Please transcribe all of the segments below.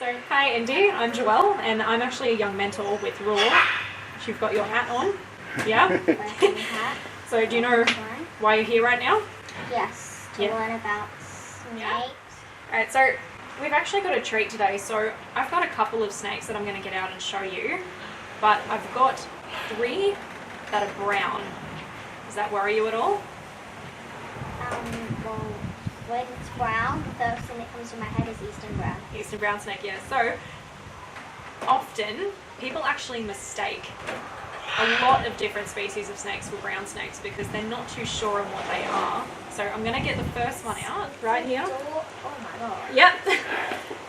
So, hi Indy, I'm Joelle, and I'm actually a young mentor with RAWR. You've got your hat on, yeah? So do you know why you're here right now? Yes, to learn about snakes. Alright, so we've actually got a treat today. So I've got a couple of snakes that I'm going to get out and show you, but I've got 3 that are brown. Does that worry you at all? Well, when it's brown, the first thing that comes to my head is eastern brown. Eastern brown snake, yeah. So often people actually mistake a lot of different species of snakes for brown snakes because they're not too sure on what they are. So I'm going to get the first one out right here. Oh my god. Yep.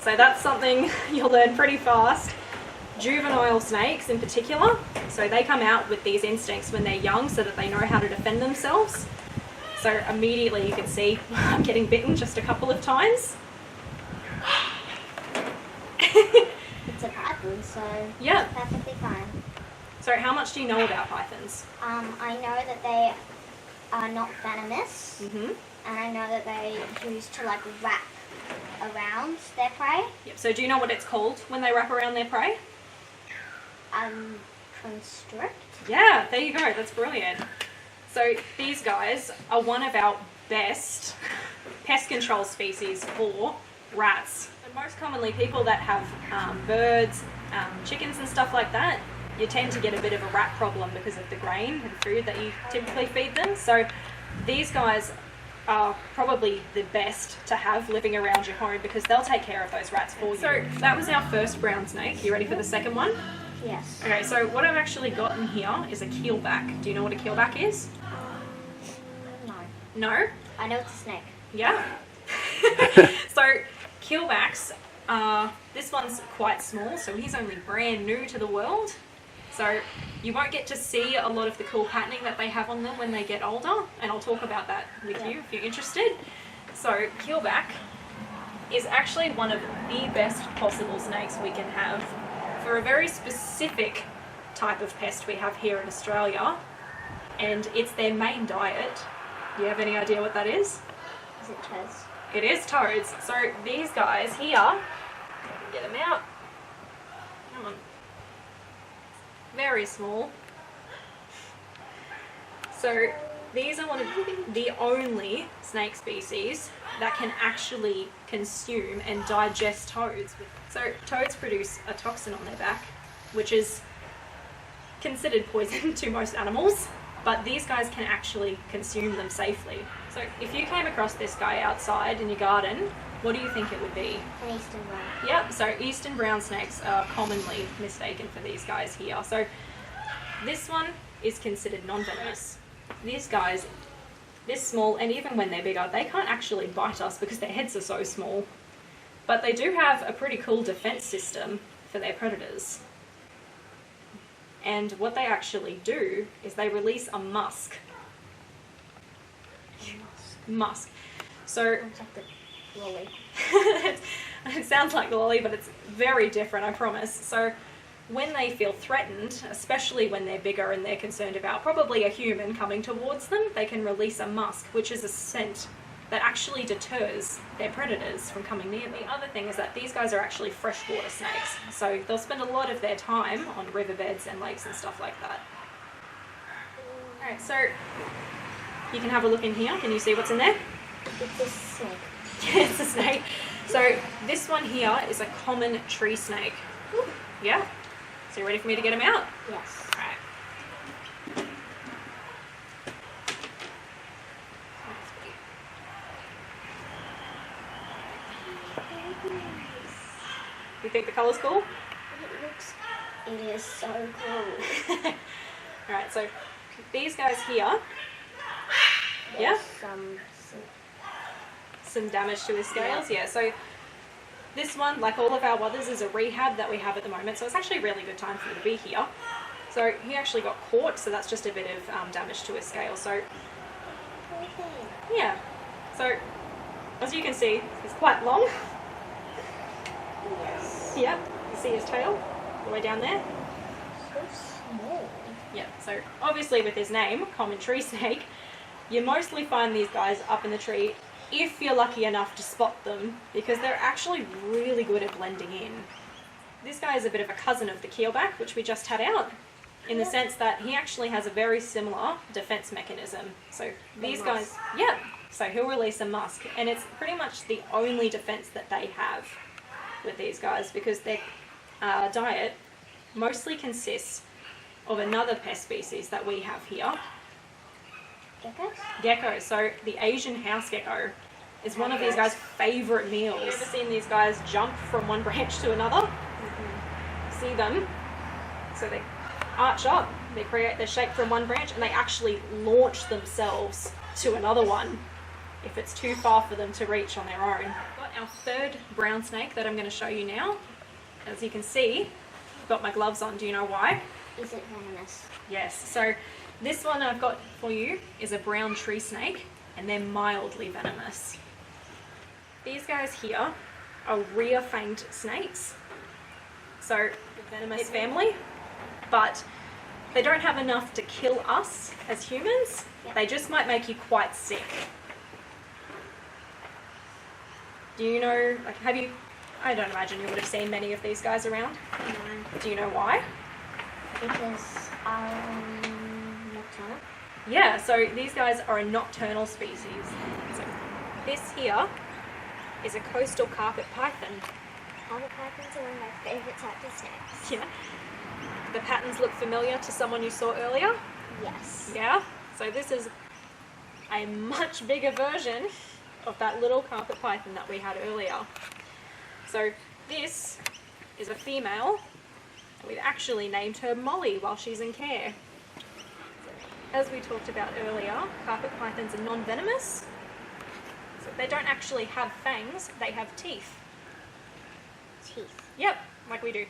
So that's something you'll learn pretty fast. Juvenile snakes in particular, so they come out with these instincts when they're young so that they know how to defend themselves. So immediately you can see I'm getting bitten just a couple of times. It's a python, so Yeah. it's perfectly fine. So how much do you know about pythons? I know that they are not venomous, Mm-hmm. and I know that they use to like wrap around their prey. Yep. So do you know what it's called when they wrap around their prey? Constrict. Yeah, there you go. That's brilliant. So these guys are one of our best pest control species for rats. And most commonly people that have birds, chickens and stuff like that, you tend to get a bit of a rat problem because of the grain and food that you typically feed them. So these guys are probably the best to have living around your home because they'll take care of those rats for you. So that was our first brown snake. You ready for the second one? Yes. Okay, so what I've actually got in here is a keelback. Do you know what a keelback is? No. No? I know it's a snake. Yeah. So keelbacks, this one's quite small, so he's only brand new to the world. So you won't get to see a lot of the cool patterning that they have on them when they get older, and I'll talk about that with you if you're interested. So keelback is actually one of the best possible snakes we can have for a very specific type of pest we have here in Australia, and it's their main diet. Do you have any idea what that is? Is it toads? It is toads. So these guys here, get them out. Come on. Very small. So these are one of the only snake species that can actually consume and digest toads. So toads produce a toxin on their back, which is considered poison to most animals, but these guys can actually consume them safely. So if you came across this guy outside in your garden, what do you think it would be? An eastern brown. Yep, so eastern brown snakes are commonly mistaken for these guys here. So this one is considered non-venomous. These guys, this small, and even when they're bigger, they can't actually bite us because their heads are so small. But they do have a pretty cool defense system for their predators. And what they actually do is they release a musk. Musk. So It's like the lolly. it sounds like the lolly, but it's very different, I promise. So when they feel threatened, especially when they're bigger and they're concerned about probably a human coming towards them, they can release a musk, which is a scent that actually deters their predators from coming near them. The other thing is that these guys are actually freshwater snakes, so they'll spend a lot of their time on riverbeds and lakes and stuff like that. Alright, so you can have a look in here. Can you see what's in there? It's a snake. It's a snake. So this one here is a common tree snake. Yeah? So you ready for me to get him out? Yes. Alright. You think the colour's cool? It is so cool. Alright, so these guys here, yeah? Some damage to his scales, yeah. So this one, like all of our others, is a rehab that we have at the moment, so it's actually a really good time for him to be here. So he actually got caught, so that's just a bit of damage to his scale. So yeah, so as you can see, he's quite long. Yes. Yep, you see his tail all the way down there. So small. Yep, so obviously with his name, common tree snake, you mostly find these guys up in the tree if you're lucky enough to spot them, because they're actually really good at blending in. This guy is a bit of a cousin of the keelback, which we just had out, in the sense that he actually has a very similar defense mechanism. So these guys, yeah, so he'll release a musk, and it's pretty much the only defense that they have with these guys, because their diet mostly consists of another pest species that we have here. Geckos? Gecko. So the Asian house gecko is one of these guys' favourite meals. Have you ever seen these guys jump from one branch to another? See them? So they arch up, they create their shape from one branch, and they actually launch themselves to another one if it's too far for them to reach on their own. I've got our third brown snake that I'm going to show you now. As you can see, I've got my gloves on. Do you know why? Is it venomous? Yes. So this one I've got for you is a brown tree snake, and they're mildly venomous. These guys here are rear-fanged snakes. So the venomous family, but they don't have enough to kill us as humans. Yep. They just might make you quite sick. Do you know, like, have you, I don't imagine you would have seen many of these guys around. No. Do you know why? Because nocturnal. Yeah, so these guys are a nocturnal species. So this here is a coastal carpet python. Carpet pythons are one of my favourite types of snakes. Yeah. The patterns look familiar to someone you saw earlier? Yes. Yeah. So this is a much bigger version of that little carpet python that we had earlier. So this is a female. We've actually named her Molly while she's in care. As we talked about earlier, carpet pythons are non-venomous. So they don't actually have fangs, they have teeth. Teeth. Yep, like we do.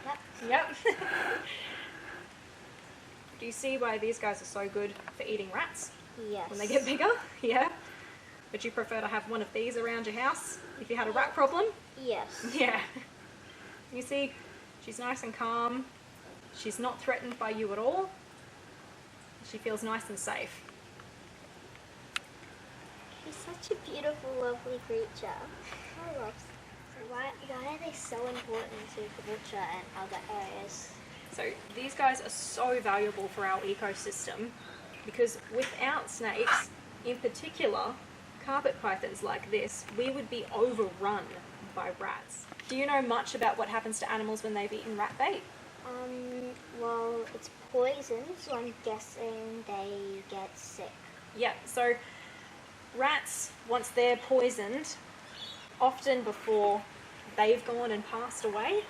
Yep. Yep. Do you see why these guys are so good for eating rats Yes. when they get bigger? Yeah. Would you prefer to have one of these around your house if you had a rat problem? Yes. Yeah. You see, she's nice and calm. She's not threatened by you at all. She feels nice and safe. She's such a beautiful, lovely creature. I love. So why are they so important to caboolture and other areas? So these guys are so valuable for our ecosystem because without snakes, in particular, carpet pythons like this, we would be overrun by rats. Do you know much about what happens to animals when they've eaten rat bait? Well, it's poison, so I'm guessing they get sick. Yeah, so rats, once they're poisoned, often before they've gone and passed away,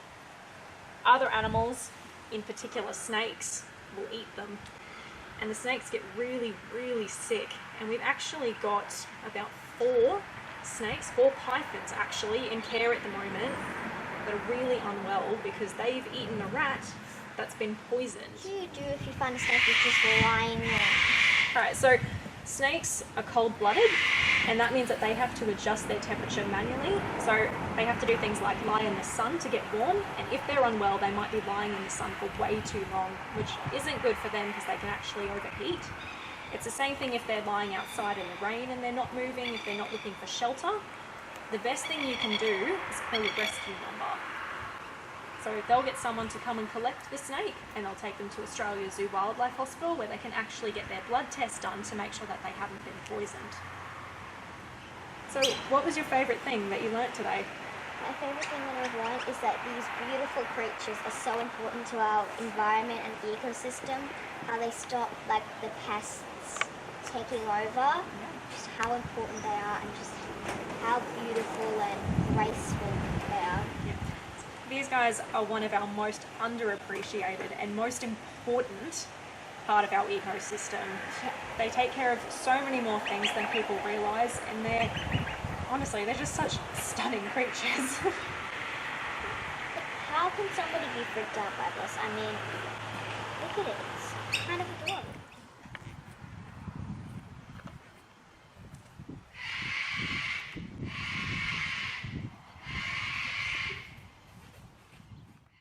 other animals, in particular snakes, will eat them. And the snakes get really, really sick. And we've actually got about 4 snakes, 4 pythons actually, in care at the moment that are really unwell because they've eaten a rat that's been poisoned. What do you do if you find a snake that's just lying there? Alright, so snakes are cold-blooded, and that means that they have to adjust their temperature manually. So they have to do things like lie in the sun to get warm, and if they're unwell, they might be lying in the sun for way too long, which isn't good for them because they can actually overheat. It's the same thing if they're lying outside in the rain and they're not moving, if they're not looking for shelter. The best thing you can do is call a rescue number. So they'll get someone to come and collect the snake, and they'll take them to Australia Zoo Wildlife Hospital where they can actually get their blood test done to make sure that they haven't been poisoned. So what was your favourite thing that you learnt today? My favourite thing that I've learned is that these beautiful creatures are so important to our environment and ecosystem. How they stop like the pests taking over, just how important they are and just how beautiful and graceful they are. Yeah. These guys are one of our most underappreciated and most important part of our ecosystem. They take care of so many more things than people realise, and they're honestly just such stunning creatures. How can somebody be freaked out by this? I mean, look at it. It's kind of adorable.